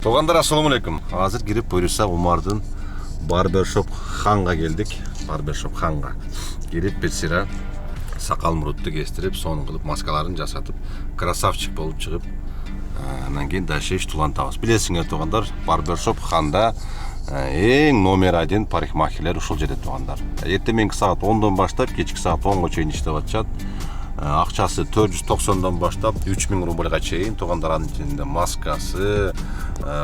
Toğanдар assalamu alaikum. Hazır girip buyursa Umar'dın Barbershop Xanga geldik. Barbershop Xanga. Girip bir sıra sakal muruttu kestirip, son kılıp maskalarını jasatıp, krasavчик bolup çıkıp, andan keyin daşa iş tulantabız. Bilesiңер Toğanдар, Barbershop Xanga eң номер 1 парикмахерлер ушул жерде Toğanдар. Эртеменки саат 10-дон баштап, кечки саат 10-га чейин иштеп атышат. Акчасы 490-дан баштап 3000 рубльга чейин. Toğanдар анын ичинде маскасы,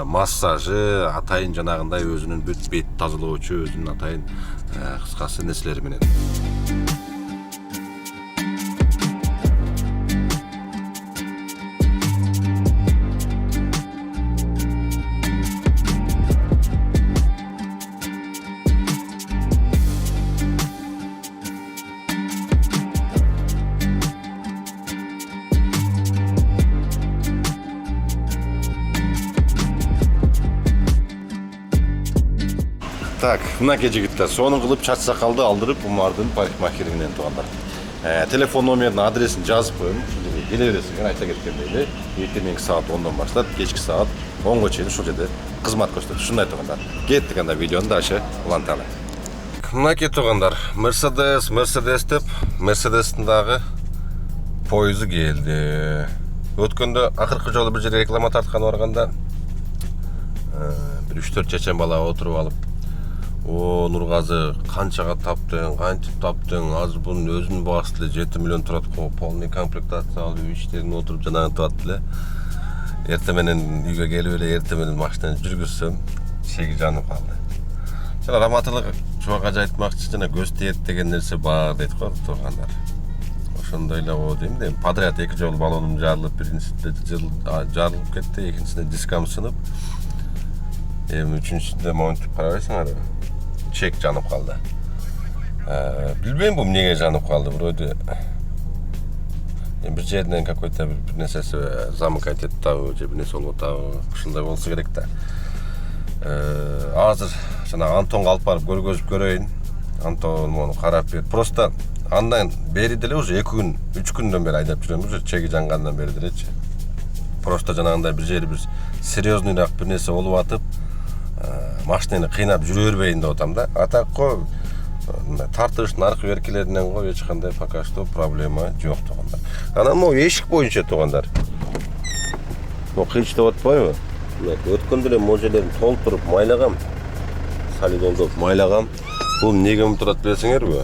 массажы, атайын жанагындай өзүнүн бүт бет тазалоочу, өзүнүн атайын кыскасы нерселери менен. Так, мынакей жигиттер, сонун кылып чач сакалды алдырып, Умардын парикмахеринен Toğanдар. Телефон номерин, адресин жазып коюм. Келе бересиңер, айта кеткендей эле. Эртеменки саат 10-дон баштап, кечки саат 10-га чейин ушул жерде кызмат көрсөтөт. Ушундай Toğanдар. Кеттик анда видеону дагы уланталы. Мынакей Toğanдар, Мерседес деп, Мерседестин дагы поезу келди. Өткөндө акыркы жолу бир жерге реклама тартканы барганда, бир 3-4 чечен бала отуруп алып, "О, Нургазы, канчага таптың, кантип таптың? Азыр бунун өзүнүн баасы эле 7 миллион турат го, полный комплектация алып, иштерин отуруп жанагы турат эле. Эрте менен үйгө келип эле, эрте менен машинаны жүргүзсөм, шеги жанып калды." Жана раматылык чубак айтмакчы, жана көз тиет деген нерсе бар дейт го Toğanдар. Ошондой эле о дейм да, подряд 2 жолу баллонум жарылып, биринчисинде жарылып кетти, экинчисинде дискам сынып, эми үчүнчүсүндө монтип карабайсыңар. Чек жанып калды. Билбейм бул эмнеге жанып калды, вроде бир жерден какой-то бир нерсеси замыкать этиптабы, же бир нерсе болуп атабы, ушундай болсо керек да. Азыр жана Антонго алып барып көргөзүп көрөйүн. Антон муну карап бер. Просто андан бери деле уже 2 күн, 3 күндөн бери айдап жүрөм, уже чеги жангандан бери делечи. Просто жанагындай бир жери бир серьезныйраак бир нерсе болуп атып, машинаны кыйнап жүрө бербейин деп атам да. Атакко тартыштын аркы беркилеринен го эч кандай пока что проблема жок Toğanдар. Анан могу эшик боюнча Toğanдар. Могу кыйчтап атпайбы? Өткөндө эле могу жерлерин толтуруп майлагам. Солидолдоп майлагам. Бул эмнеге турат билесиңерби?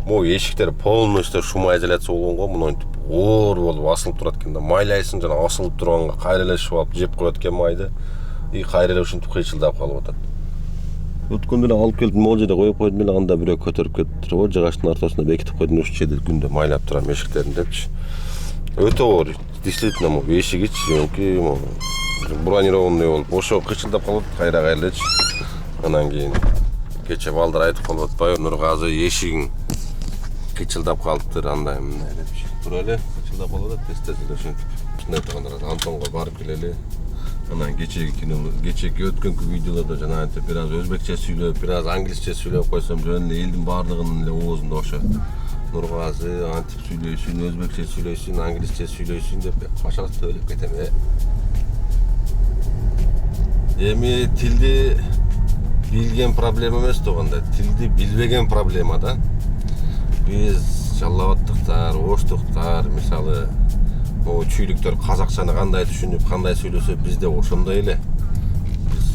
Могу эшиктер полностью шумоизоляция болгонго, мынтип оор болуп асылып турат экен да. Майлайсың жана асылып турганга кайра эле шып жеп коет экен майды. И кайра эле ушинтип кыйчылдап калып атат. Өткөндө эле алып келип могу жерде коюп койдум эле, анда бирөө көтөрүп кетип туруп, жыгачтын ортосуна бекитип койдум, ушул жерде күндө майлап турам эшиктерин депчи. Өтө оор. Действительно, могу эшигич, жөнки бронированный болуп, ошо кыйчылдап калып кайра элечи. Анан кийин кече балдар айтып калып атпайбы, Нургазы эшигиң кыйчылдап калыптыр, андай мындай депчи. Тура эле кыйчылдап калып атат, тез ушинтип. Ушундай Toğanдар, Антонго барып келели. Анан кечеги өткөнкү видеолордо жана бир аз өзбекче сүйлөп, бир аз англисче сүйлөп койсом, жөн эле элдин баардыгынын эле оозунда ошо Нургазы антип сүйлөйсүң, өзбекче сүйлөйсүң, англисче сүйлөйсүң деп башка сөйлөп кетем. Эми тилди билген проблема эмес Toğanдар, тилди билбеген проблема да. Биз жаллабаттыктар, оштуктар, мисалы чүйлүктөр казакчаны кандай түшүнүп, кандай сүйлөсө, бизде ошондой эле. Биз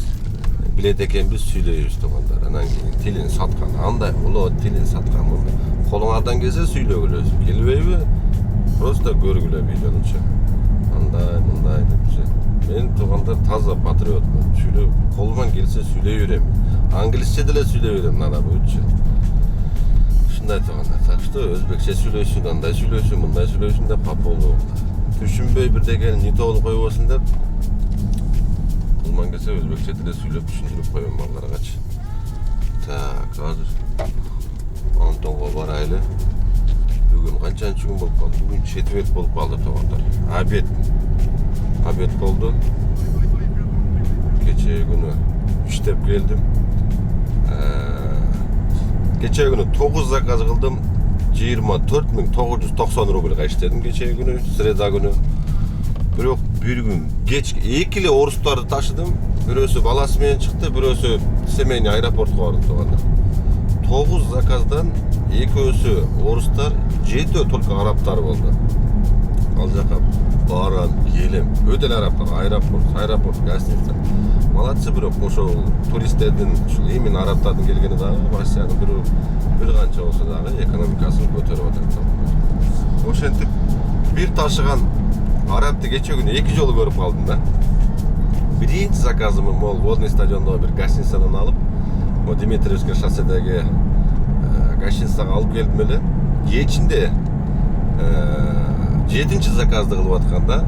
билет экенбиз, сүйлөйбүз Toğanдар. Анан кийин тилин саткан, андай болот, тилин саткан болду. Колуңардан келсе сүйлөгүлө, келбейби? Просто көргүлө видеонучу. Андай, мындай депчи. Мен Toğanдар таза патриотмун. Сүйлөп, колуман келсе сүйлөй берем. Англисче деле сүйлөй берем, нана буйчу. Ушундай Toğanдар. Так что өзбекче сүйлөйсүң, андай сүйлөйсүң, мындай сүйлөйсүң деп кап болду. Түшүнбөй бирдегени не толук койбосун деп, колуман келсе өзбекче деле сүйлөп түшүндүрүп коем балдаргачы. Так, азыр Антонго барайлы. Бүгүн канчанчы күн болуп калды? Бүгүн четверг болуп калды Toğanдар. Обед болду. Кече күнү иштеп келдим. Кече күнү 9 заказ кылдым. 24.990 рубльга иштедим кече күнү, среда күнү. Бирок бир күн кеч эки эле орустарды ташыдым. Бирөөсү баласы менен чыкты, бирөөсү Семейный аэропортко барды туугандар. 9 заказдан экөөсү орустар, 7 только арабтар болду. Ал жака барам, келем. Өтө эле арабтар, аэропорт, гостиница. Молодцы, бирок ошол туристтердин, ушул именно арабтардын келгени дагы Россиянын бир канча болсо дагы экономикасын көтөрүп атат. Ошентип бир ташыган арабты кече күнү 2 жолу көрүп калдым да. Биринчи заказым мол водный стадиондогу бир гостиницадан алып, о Дмитриевский шосседеги гостиницага алып келдим эле. Кечинде 7-чи заказды кылып атканда,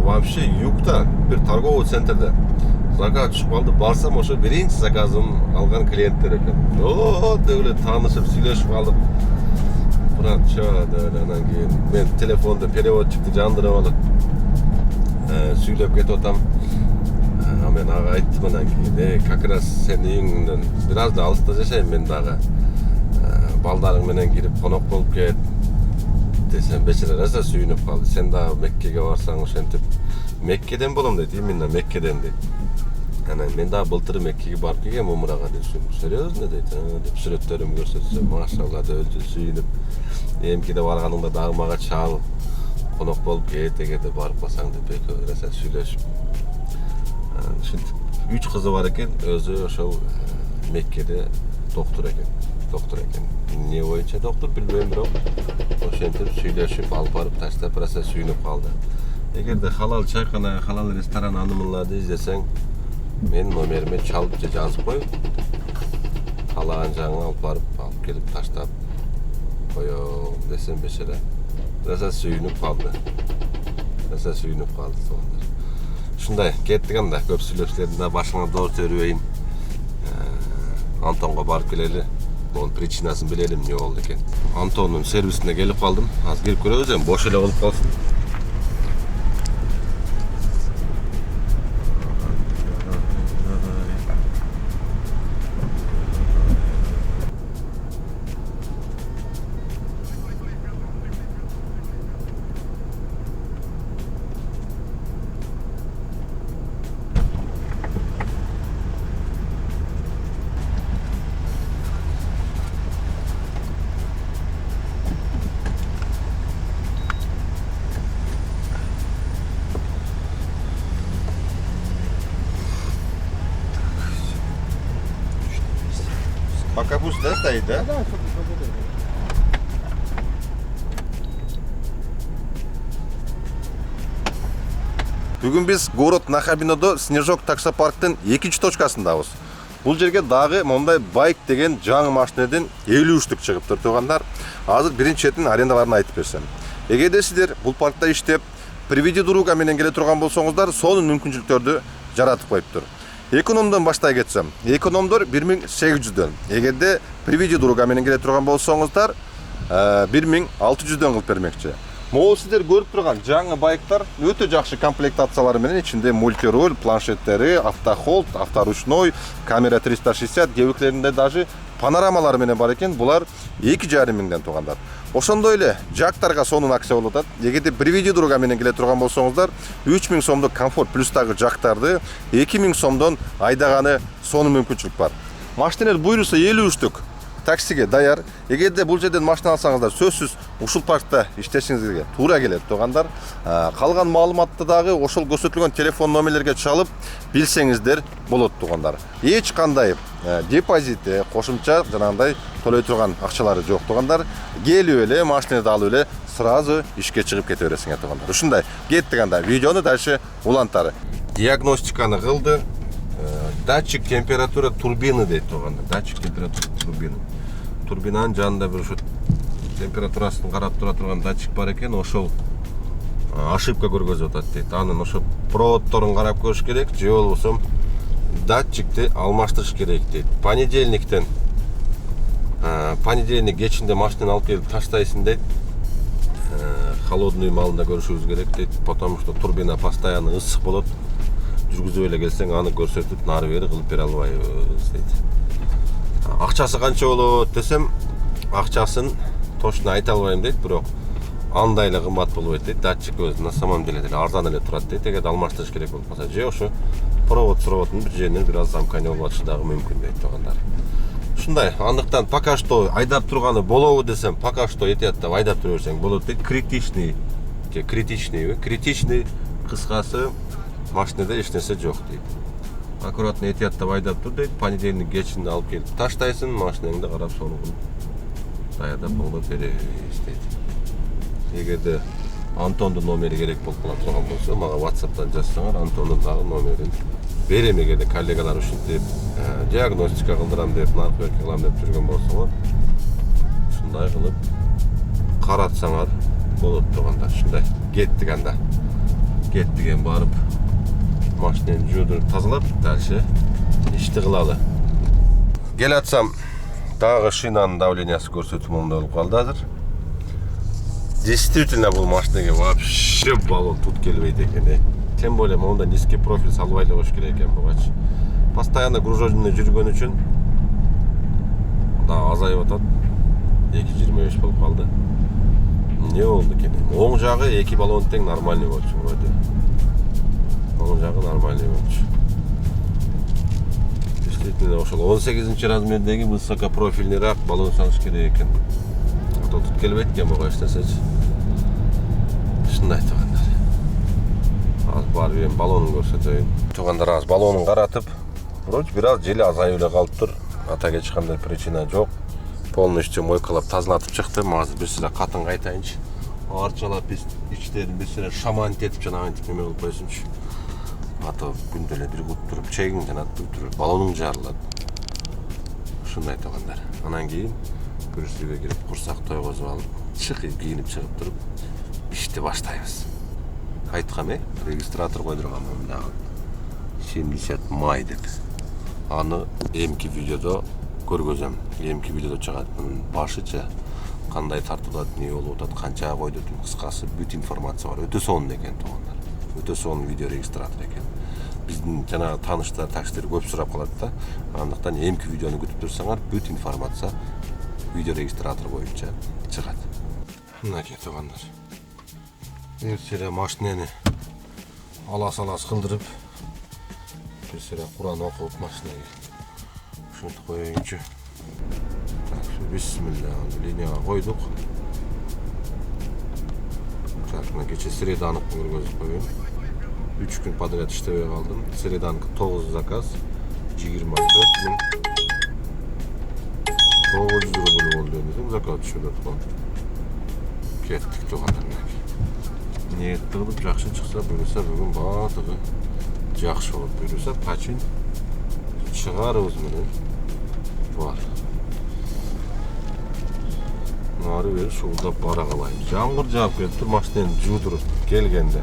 вообще югта бир торговый центрде заказ түшүп калды. Барсам ошо биринчи заказым алган клиенттер экен. Деп эле таанышып сүйлөшүп калдык. Братча, анан кийин мен телефондо переводчикти жандырып алып сүйлөп кетип атам. Мен ага айттым анан кийин, как раз сенин үйүңдөн бир аз да алыста жашайм мен дагы. Балдарың менен кирип конок болуп кет десем, бечара раза сүйүнүп калды. Сен дагы Меккеге барсаң ошентип Меккеден болом дейт, именно Меккеден дейт. Анан мен дагы былтыр Меккеге барып келгем умрага десем, серьезно дейт, деп сүрөттөрүмдү көрсөтсөм, машалла деп сүйүнүп, эмкиде барганыңда дагы мага чал, конок болуп кет эгерде барып калсаң деп экөө раза сүйлөшүп. Ушинтип 3 кызы бар экен, өзү ошол Меккеде доктор экен. Не боюнча доктор билбейм, бирок ошентип сүйлөшүп алып барып таштап раса сүйүнүп калды. Эгерде халал чайкана, халал ресторан анымыларды издесең, мен номериме чалып же жазып кой. Каалаган жагыңа алып барып, алып келип таштап коём десем, бечара раса сүйүнүп калды. Ушундай кеттик анда, көп сүйлөштердин да башыңа доор төрбөйүн. Антонго барып келели. Onun причинасын билелим, не болду экен. Антондун сервисине келип калдым. Азыр кирип көрөбүз, эми бош эле болуп калсын. Пока пусть, да, стоит, да? Да, Бүгүн биз город Нахабинодо Снежок таксопарктын 2-чи точкасындабыз. Бул жерге дагы мондай байк деген жаңы машинеден 53 чыгыптыр туугандар. Азыр биринчи четин арендаларын айтып берсем. Эгерде сиздер бул паркта иштеп, приведи друга менен келе турган болсоңуздар, сонун мүмкүнчүлүктөрдү жаратып коюптур. Экономдон баштай кетсем, экономдор 1800дөн. Эгерде приведи друга менен келе турган болсоңуздар, 1600дөн кылып бермекчи. Могул сиздер көрүп турган жаңы байктар өтө жакшы комплектациялары менен, ичинде мультируль, планшеттери, автохолд, авторучной, камера 360, кебеклеринде даже панорамалары менен бар экен. Булар 2,5 миңден туугандар. Ошондой эле жактарга сонун акция болуп атат. Эгерде приведи друга менен келе турган болсоңуздар, 3000 сомдук комфорт плюстагы жактарды 2000 сомдон айдаганы сонун мүмкүнчүлүк бар. Машинелер буйруса 53түк таксиге даяр. Эгерде бул жерден машина алсаңыздар, сөзсүз ушул паркта иштешиңизге туура келет туугандар. Калган маалыматты дагы ошол көрсөтүлгөн телефон номерлерге чалып билсеңиздер болот туугандар. Эч кандай депозити, кошумча жанагындай төлөй турган акчалары жок туугандар. Келип эле машинаны алып эле сразу ишке чыгып кете бересиңер туугандар. Ушундай кеттик анда, видеону дальше улантары. Диагностиканы кылды. Датчик температура турбины дейт туугандар. Датчик температура турбины. Турбинанын жанында бир ушу температурасын карап тура турган датчик бар экен, ошол ошибка көргөзүп атат дейт. Анын ошо проводторун карап көрүш керек, же болбосо датчикти алмаштырыш керек дейт. Понедельник кечинде машинаны алып келип таштайсың дейт. Холодный маалында көрүшүбүз керек дейт, потому что турбина постоянно ысык болот. Жүргүзүп эле келсең, аны көрсөтүп, нары бери кылып бере албайбыз дейт. Акчасы канча болот десем, акчасын точно айта албайм дейт, бирок андай эле кымбат болуп дейт. Датчик өзү на самом деле арзан эле турат дейт. Эгер алмаштырыш керек болуп калса, же ошо проводун бир жеринен бир аз замканый болуп атышы дагы мүмкүн дейт туугандар. Ушундай. Андыктан пока что айдап турганы болобу десем, пока что этият деп айдап тура берсең болот дейт. Критичный кыскасы машинада эч нерсе жок дейт. Аккуратно этият деп айдап тур дейт. Понедельник кечинде алып келип таштайсың, машинаңды карап сону даярдап болуп беребиз дейт. Эгерде Антондун номери керек болуп кала турган болсо, мага WhatsApp'тан жазсаңар, Антондун дагы номерин берем. Эгерде коллегалар ушинтип диагностика кылдырам деп, наркотик кылам деп жүргөн болсоңор, ушундай кылып каратсаңар болот тургандар. Ушундай кеттиген барып машинаны жуудуруп тазалап, дальше ишти кылалы. Келатсам дагы шинанын давлениясы көрсөтүү момундай болуп калды азыр. Действительно бул машинеге вообще баллон тут келбейт экен. Тем более монда низкий профиль салбай эле коюш керек экен бугачы. Постоянно груженный жүргөн үчүн да азайып атат. 2.25 болуп калды. Не болду экен? Оң жагы 2 баллон тең нормальный болчу вроде. Оң жагы нормальный болчу. Действительно ошол 18 размердеги высокопрофильныйраак баллон салыш керек экен. Тут келбейт экен буга эчтесечи. Ушундай туугандар. Аз барып эми баллонун көрсөтөйүн. Туугандар, аз баллонун каратып, вроде бир аз жели азайып эле калыптыр. Атаga эч кандай причина жок. Полностью мойкалап тазалатып чыктым. Азыр бир сыра катын кайтайынчы. Арчалап ичтерин бир сыра шамант этип жана антип неме кылып койсунчу. Ата күндө эле бир кут туруп чегиң жана туруп баллонуң жарылат. Ушундай туугандар. Анан кийин күрсүгө кирип курсак тойгозуп алып, чыгып кийинип чыгып туруп ишти баштайбыз. Айткам, регистратор койдургам мындагы 70 май деп. Аны эмки видеодо көргөзөм. Эмки видеодо чыгат. Мунун башыча кандай тартылат, эмне болуп атат, канча койду, кыскасы бүт информация бар. Өтө сонун экен туугандар. Өтө сонун видео регистратор экен. Биздин жана тааныштар, таксилер көп сурап калат да. Андыктан эмки видеону күтүп турсаңар, бүт информация видео регистратор боюнча чыгат. Мынакей туугандар. Бир сыра машинени алас кылдырып, бир сыра Куран окуп машинеге ушинтип коеюнчу. Так, бисмилля, линияга койдук. Так, мына кече среданык көргөзүп коеюн. 3 күн подряд иштебей калдым. Среданык 9 заказ, 24.000 900 рубль болду десем, заказ түшүп аткан. Кеттик туугандар. Ниет кылып жакшы чыкса, буюрса бүгүн баатыгы жакшы болот. Буюрса пачин чыгарыбыз менен бар. Нары бери шуулдап бара калайын. Жамгыр жаап келиптир, машинени жуудуруп келгенде.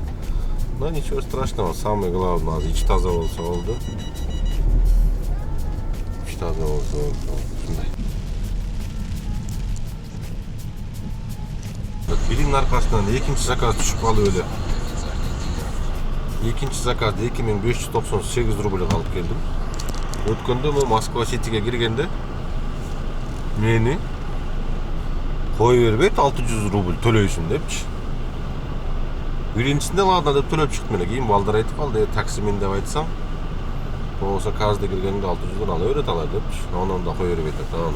Но ничего страшного, самое главное, ичи таза болсо болду. Ичи таза болсо болду. Ушундай. Биринин аркасынан экинчи заказ түшүп калып эле. Экинчи заказды 2598 рубль алып келдим. Өткөндө мо Москва Ситиге киргенде мени кой бербейт, 600 рубль төлөйсүн депчи. Биринчисинде ладно деп төлөп чыктым эле. Кийин балдар айтып калды, таксимин деп айтсам, болсо каждый киргенде 600 ала берет ала депчи. Анан да кой бербейт атам.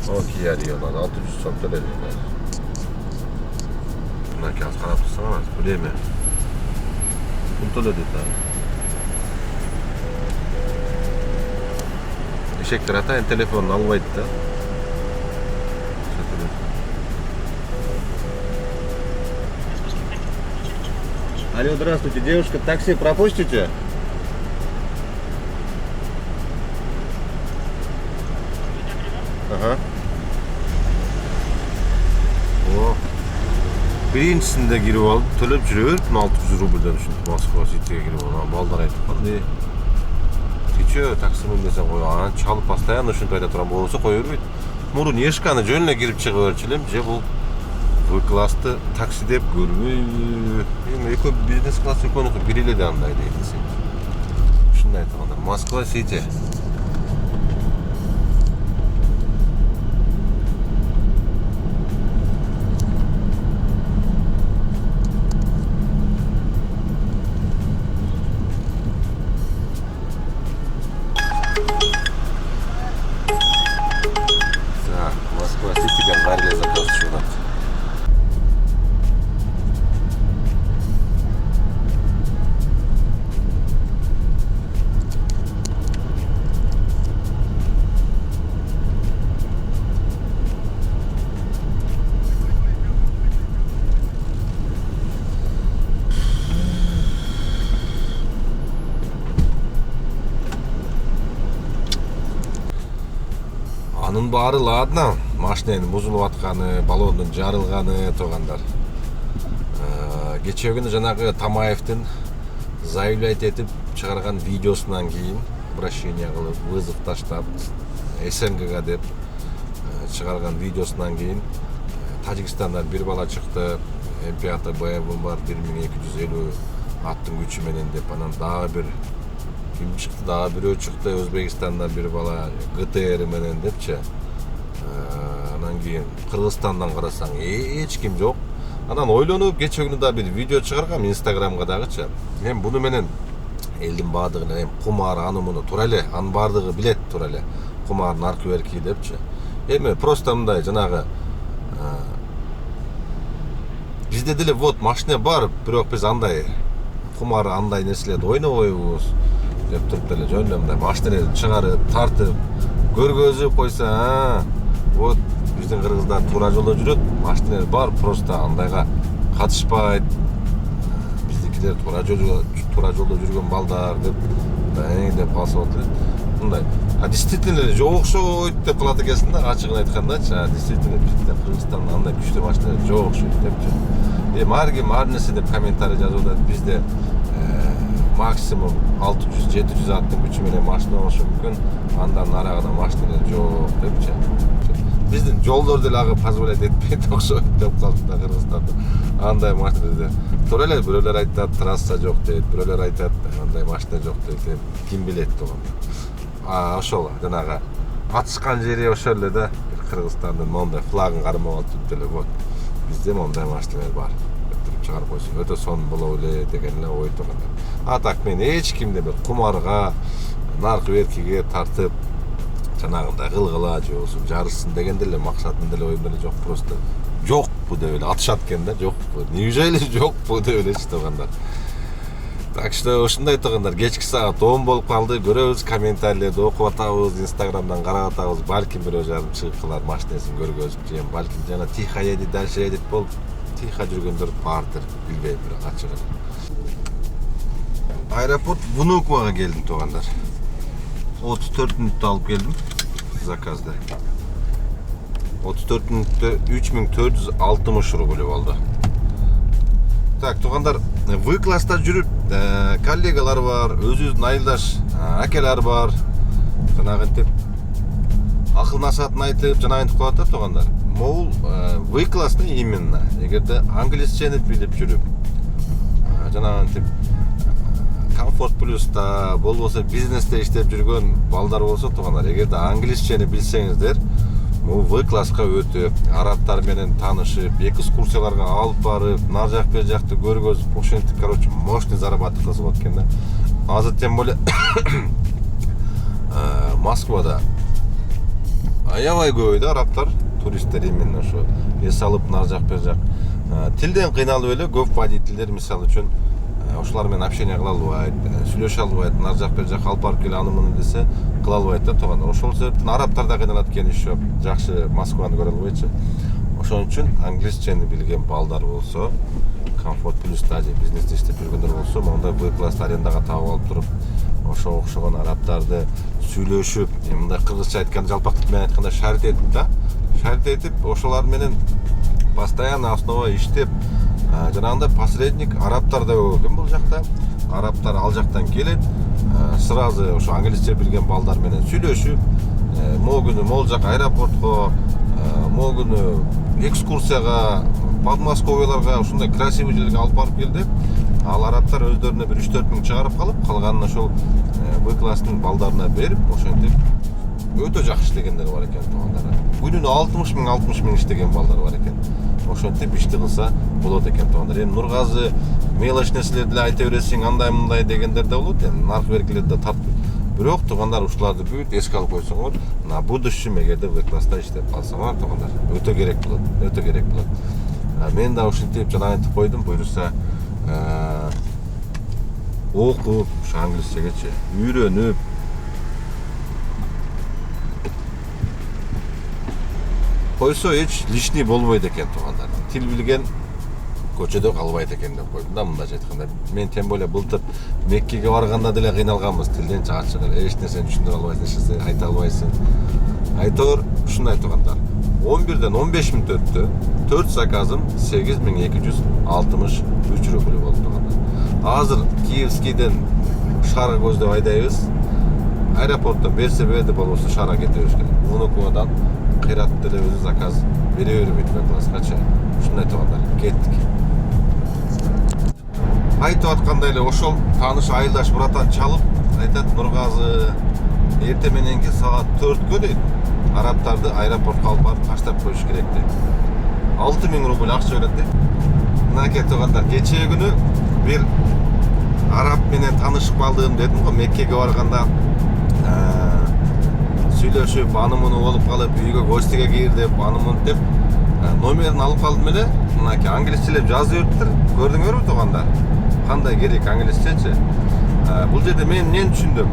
Окей, арионан 600 сом төлөдүм. Мынакей аз карап турсаңар, время. Пул төлөдүт да. Эшектер атайын телефонун албайт да. Алло, здравствуйте, девушка, такси пропустите? Ага. О. Биринчисинде кирип алып, төлөп жүрөбүр, 600 рубльден ушинтип Москва Ситиге кирип алып, балдар айтып калды. Тичө, таксимин десем кой, анан чалып постоянно ушинтип айта турам, болсо кой бербейт. Мурун эшканы жөн эле кирип чыгып берчү элем, же бул В-классты такси деп көрбөйбү. Эми экөө бизнес класс экөөнүкү бир эле да андай дейт десем. Ушундай айтканда, Москва Сити. Мунун баары ладно, машиненин бузулуп атканы, баллондун жарылганы туугандар. Кечээ күнү жанагы Тамаевдин заявлять этип чыгарган видеосунан кийин обращение кылып, вызов таштап, СНГга деп чыгарган видеосунан кийин Тажикстандан бир бала чыкты, МПАТ БМ бар 1250 аттын күчү менен деп, анан дагы бир ким чыкты, дагы бирөө чыкты, Өзбекстандан бир бала ГТР менен депчи. Анан кийин Кыргызстандан карасаң эч ким жок. Анан ойлонуп кечээ күнү да бир видео чыгаргам Инстаграмга дагычы. Эми буну менен элдин баардыгына эми кумар аны муну тура эле, анын баардыгы билет тура эле. Кумар наркы берки депчи. Эми просто мындай жанагы бизде деле вот машина бар, бирок биз андай кумар андай нерселерди ойнобойбуз деп туруп деле жөн эле мындай машинени чыгарып, тартып, көргөзүп койсо, вот биздин кыргыздар туура жолдо жүрөт, машинелер бар, просто андайга катышпайт. Биздикилер туура жолдо жүргөн балдар деп деп калса болот эле. Мындай. Действительно эле жок окшойт деп калат экенсиң да, ачыгын айткандачы. Действительно бизде Кыргызстанда андай күчтүү машиналар жок окшойт депчи. Ар ким ар нерсе деп комментарий жазып атат. Бизде максимум 600-700 аттын күчү менен машина болушу мүмкүн. Андан нарагында машиналар жок депчи. Биздин жолдор деле ага позволять этпейт окшойт деп калды да Кыргызстанда. Андай машиналар тура эле бирөөлөр айтат, трасса жок дейт, бирөөлөр айтат, андай машина жок дейт. Ким билет туган. Ошол жанагы атышкан жери ошол эле да, Кыргызстандын мондай флагын кармап алып деле вот. Бизде мондай машиналар бар деп чыгарып койсо өтө сонун болобу эле деген эле ой тугандар. А так мен эч кимди бир кумарга, наркы беркиге тартып жанагындай кылгыла же болбосо жарышсын деген деле максатым деле оюм деле жок, просто жок бу деп эле атышат экен да, жок бу. Неужели жок бу деп элечи тугандар. Так что ушундай тугандар, кечки саат 10 болуп калды. Көрөбүз, комментарийлерди окуп атабыз, Инстаграмдан карап атабыз. Балким бирөө жазып чыгып калар, машинесин көргөзүп, же балким жана тихо едет, дальше едет болуп, тихо жүргөндөр бардыр, билбейм, бирок ачыгы. Аэропорт Внуковага келдим тугандар. 34 мүнөттө алып келдим заказды. 34 мүнөттө 3460 рубль болду. Так, тугандар, В-класста жүрүп, коллегалар бар, өзүбүздүн айылдаш акелер бар. Жанагынтип акыл насаатын айтып, жанагынтип калат да тугандар. Могул В-классты именно, эгерде англисчени билип жүрүп, жанагынтип Комфорт плюста, болбосо бизнесте иштеп жүргөн балдар болсо тугандар, эгерде англисчени билсеңиздер, В-класска өтүп, арабтар менен таанышып, экскурсияларга алып барып, нар жак бер жакты көргөзүп, ошентип, короче, мощный заработок кылса болот экен да. Азыр тем более Москвада аябай көп да арабтар, туристтер именно ошо эс алып нар жак бер жак. Тилден кыйналып эле көп водительдер мисалы үчүн ошолар менен общение кыла албайт, сүйлөшө албайт, нар жак бер жак алып барып келе аны муну десе кыла албайт да тугандар. Ошол себептен арабтар да кыйналат экен еще, жакшы Москваны көрө албайчы. Ошон үчүн англисчени билген балдар болсо, Комфорт плюста же бизнесте иштеп жүргөндөр болсо, мондай В-класс арендага табып алып туруп, ошого окшогон арабтарды сүйлөшүп, мындай кыргызча айтканда, жалпактык менен айтканда шарт этип да, шарт этип ошолар менен постоянно основа иштеп, жанагындай посредник арабтар да көп экен бул жакта. Арабтар ал жактан келет, сразу ошо англисче билген балдар менен сүйлөшүп, могүнү могул жак аэропортко, могүнү экскурсияга, подмосковьяларга, ушундай красивый жерлерге алып барып келди. Ал арабтар өздөрүнө бир 3-4 миң чыгарып калып, калганын ошол В-класстын балдарына берип, ошентип өтө жакшы иштегендер бар экен тугандар. Күнүнө 60 миң иштеген балдар бар экен. Ошентип ишти кылса болот экен тугандар. Эми Нургазы мелочь нерселерди эле айта бересиң, андай мындай дегендер да болот. Эми наркы беркилерди да тартып. Бирок тугандар ушуларды бүт эске алып койсоңор, на будущем эгерде В-класста иштеп калсаңар тугандар, өтө керек болот, өтө керек болот. Мен да ушинтип жанагынтип койдум, буюрса окуп, ушу англисчегечи үйрөнүп, койсо эч лишний болбойт экен тугандар. Тил билген көчөдө калбайт экен деп койдум да, мындайча айтканда. Мен тем более былтыр Меккеге барганда деле кыйналганбыз, тилден ачык эле эч нерсени түшүндүрө албайсың, эч нерсе айта албайсың. Айтор ушундай айтгандар. 11-ден 15 мүнөт өттү. 4 заказым 8263 рубль болду тугандар. Азыр Киевскийден шаарга көздөп айдайбыз. Аэропорттон берсе берди, болбосо шаарга кетебиз керек. Унукудан кыйрат деле өзү заказ бере бербейт класскача. Ушундай тугандар. Кеттик. Айтып аткандай эле ошол тааныш айылдаш братан чалып айтат: Нургазы, эртең мененки саат 4кө дейт. Арабтарды аэропортко алып барып таштап коюш керек дейт. 6000 рубль акча берет дейт. Мынакей тугандар, кечээ күнү бир араб менен таанышып калдым дедим го, Меккеге барганда сүйлөшүп, аны-муну болуп калып, үйгө гостиге кирдип, аны-муну деп номерин алып калдым эле. Мынакей англисчелеп жазып бериптир. Көрдүңөрбү тугандар? Кандай керек англисчечи? Бул жерде мен эмнени түшүндүм?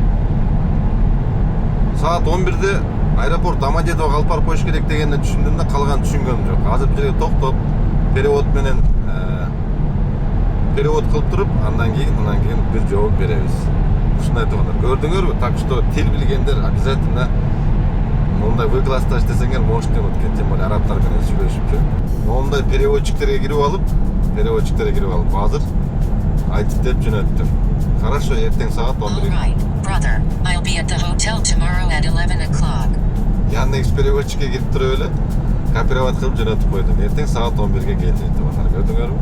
Саат 11-де аэропорт Домодедовго алып барып коюш керек дегенди түшүндүм да, калганын түшүнгөнүм жок. Азыр бул жерге токтоп, перевод менен перевод кылып туруп, андан кийин бир жооп беребиз. Ушундай тугандар. Көрдүңөрбү? Так что тил билгендер обязательно мондай выклассташ десеңер можете өткөн, тем более арабтар менен сүйлөшүпчү. Мондай переводчиктерге кирип алып, азыр айтып деп жөнөттүм. Хорошо, эртең саат 11. Brother, I'll be at the hotel tomorrow at 11 o'clock. Яндекс переводчикке кирип туруп эле копировать кылып жөнөтүп койдум. Эртең саат 11-ге келди деп атар. Көрдүңөрбү?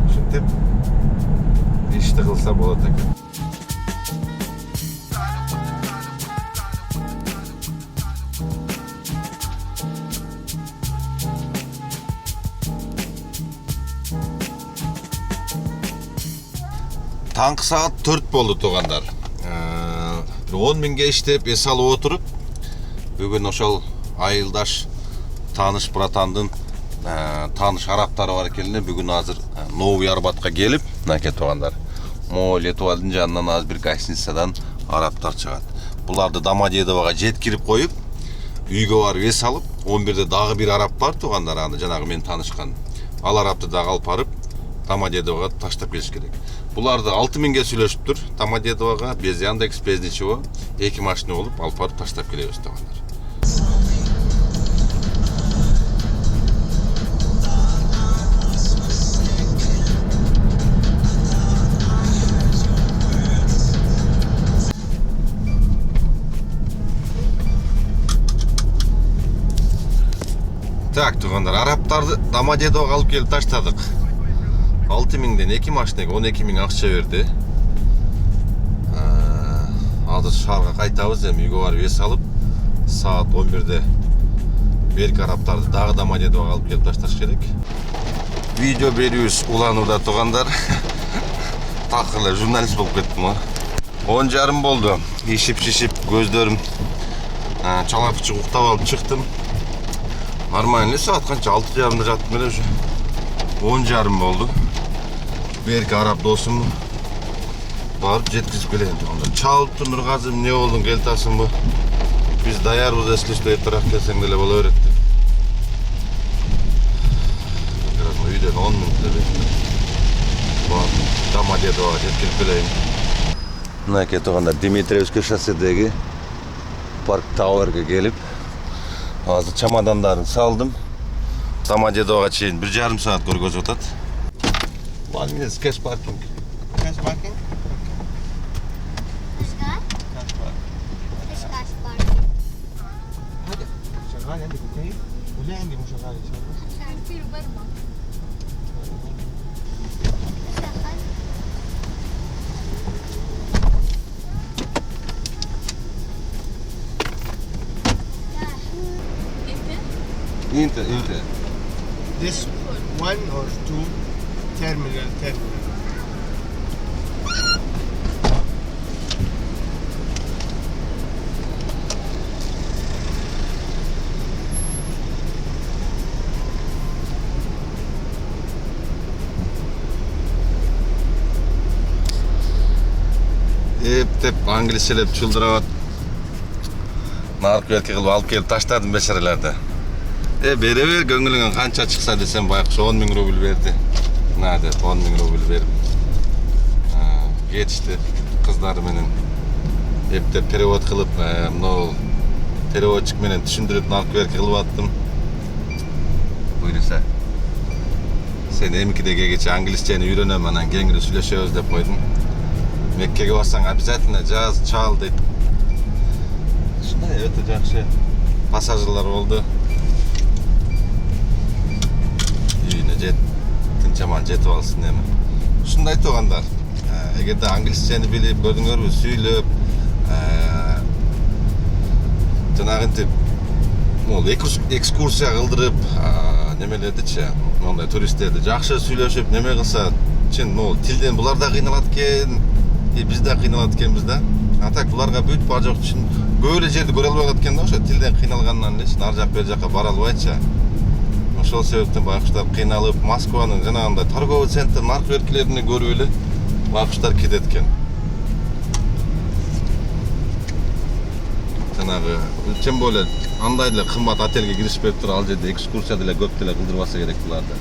Ушинтип ишти кылса болот экен. Таңкы саат 4 болду тугандар. 10 миңге иштеп, эс алып отуруп, бүгүн ошол айылдаш тааныш братандын тааныш арабтары бар экенин, бүгүн азыр Новый Арбатка келип, мынакей тугандар. Могу Летвалдын жанынан азыр бир гостиницадан арабтар чыгат. Буларды Домодедовго жеткирип коюп, үйгө барып эс алып, 11-де дагы бир араб бар тугандар, аны жанагы мен таанышкан. Ал арабты дагы алып барып Домодедовго таштап келиш керек. Буларды 6000ге сүйлөшүптүр. Домодедовго без Яндекс, без ничего, 2 машина болуп алып барып таштап келебиз тугандар. Так, тугандар, арабтарды Домодедовго алып келип таштадык. 6000ден 2 машинеге 12000 акча берди. Азыр шаарга кайтабыз, эми үйгө барып эс алып, саат 11-де берки араптарды дагы Домодедовго алып келип ташташ керек. Видео берүүбүз уланууда тугандар. Так эле журналист болуп кеттим го. 10:30 болду. Ишип-шишип, көздөрүм чалапычык уктап алып чыктым. Нормально саат канча? 6:30-да жаттым эле уже. 10:30 болду. Берки араб досум барып жеткизип келейин тугандар. Чалыптыр: Нургазы, эмне болдуң, келтасыңбы? Биз даярбыз, если что, эртерээк келсең деле боло берет деп. Үйдөн 10 мүнөт эле. Домодедовго жеткирип келейин. Мынакей тугандар, Дмитриевский шосседеги Парк Тауэрге келип, азыр чамадандарын салдым. Домодедовго чейин 1,5 саат көргөзүп атат. 1 minute cash parking. Cash parking? Cash parking. هذا شغال عندك مكيف ولا عندي مو شغال ان شاء الله؟ عشان فيه برمة. Inte. This 1 or 2 terminal. Деп англисчелеп чылдырап нарып берки кылып алып келип таштадым бешараларды. Бере бер, көңүлүңөн канча чыкса десем, байкуш 10 000 рубль берди. На деп 10 000 рубль берип кетишти кыздары менен. Эптеп перевод кылып, мынау переводчик менен түшүндүрүп алып берки кылып аттым. Буюрса. Sen M2'de geçe İngilizceni үйрөнөм, анан кеңири сүйлөшөбүз деп койдум. Меккеге барсаң обязательно жаз, чал дейт. Ушундай өтө жакшы пассажирлар болду. Үйүнө тынчаман жетип алсын эми. Ушундай туугандар. Эгерде англисчени билип, көрдүңөрбү, сүйлөп, жанагынтип могул экскурсия кылдырып, немелердичи, мондай туристтерди жакшы сүйлөшүп, неме кылса, чын могул тилден булар да кыйналат экен, биз да кыйналат экенбиз да. А так буларга бүт бар жок чын көп эле жерди көрө албай аткан да, ошо тилден кыйналгандан эле ар жак бер жакка бара албайчы. Ошол себептен байкуштар кыйналып, Москванын жанагындай торговый центрдин аркы беркилерине көрүп эле байкуштар кетет экен. Жанагы тем более андай эле кымбат отельге киришпей туруп ал жерде экскурсия деле көп деле кылдырбаса керек буларды.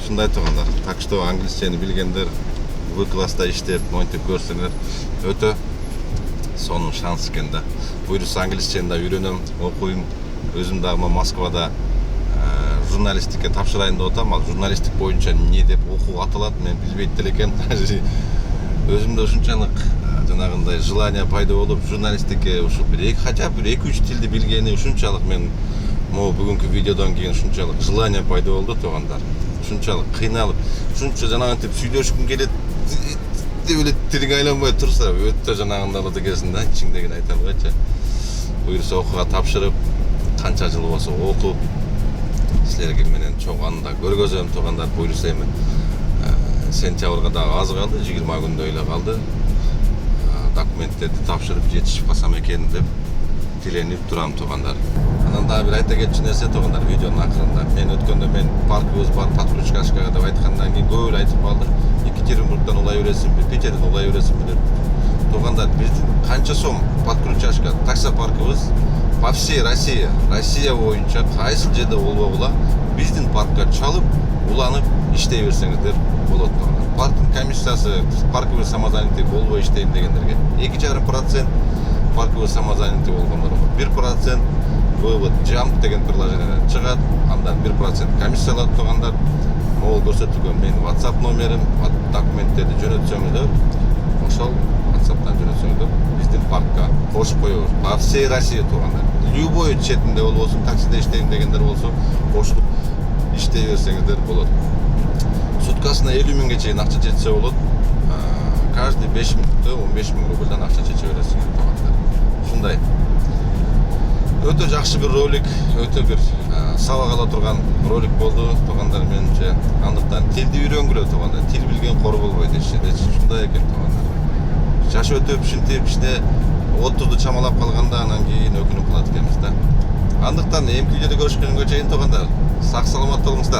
Ушундай туугандар. Так что англисчени билгендер В класста иштеп, монтип көрсөңөр өтө сонун шанс экен да. Буюрса англисчени да үйрөнөм, окуйм. Өзүм дагы Москвада журналистикке тапшырайын деп атам. Ал журналистик боюнча эмне деп окуу аталат, мен билбейт деле экенмин. Өзүмдө ушунчалык жанагындай желание пайда болуп, журналистикке ушул хотя бы 2-3 тилди билгени ушунчалык мен могу бүгүнкү видеодон кийин ушунчалык желание пайда болду туугандар. Ушунчалык кыйналып, ушунча жанагынтип сүйлөшкүм келет деп эле тилиң айланбай турса, өтө жанагындай болот экенсиң да, ичиңдегини айта албайчы. Буюрса окууга тапшырып, канча жыл болсо окуп, силерге менен чоң анда көргөзөм туугандар. Буюрса эми сентябрга дагы аз калды, 20 күндөй эле калды. Документтерди тапшырып жетишип калсам экен деп тиленип турам туугандар. Анан дагы бир айта кетчү нерсе туугандар, видеонун акырында мен өткөндө мен паркыбыз бар, Подключкашкага деп айткандан кийин көп эле айтып калды. Екатеринбургдан улай бересиңби, Питерден улай бересиңби деп. Туугандар, биздин канча сом Подключкашка таксопаркыбыз по всей России, Россия боюнча кайсы жерде болбогула биздин паркка чалып, уланып иштей берсеңиздер болот туугандар. Парктын комиссиясы паркыбыз самозанятый болбой иштейм дегендерге 2,5% паркыбыз самозанятый болгондор 1% вывод Jump деген приложениеден чыгат, андан 1% комиссия алат туугандар. Могул көрсөтүлгөн менин WhatsApp номерим, документтерди жөнөтсөңүздөр, ошол WhatsApp'тан жөнөтсөңүздөр биздин паркка кошуп коебуз. По всей России туугандар. Любой четинде болбосун, таксиде иштейм дегендер болсо, кошуп иштей берсеңиздер болот. Суткасына 50 миңге чейин акча жетсе болот. Каждый 5 мүнөттө 15 миң рубльдан акча чече бересиңер туугандар. Ушундай. Өтө жакшы бир ролик, өтө бир сабак ала турган ролик болду туугандар менимче. Андыктан тилди үйрөнгүлө туугандар. Тил билген кор болбойт эчеде. Ушундай экен туугандар. Жаш өтүп, ушинтип иште 30ду чамалап калганда анан кийин өкүнүп калат экенбиз да. Андыктан эмки видеодо көрүшкөнгө чейин туугандар, сак саламат болуңуздар.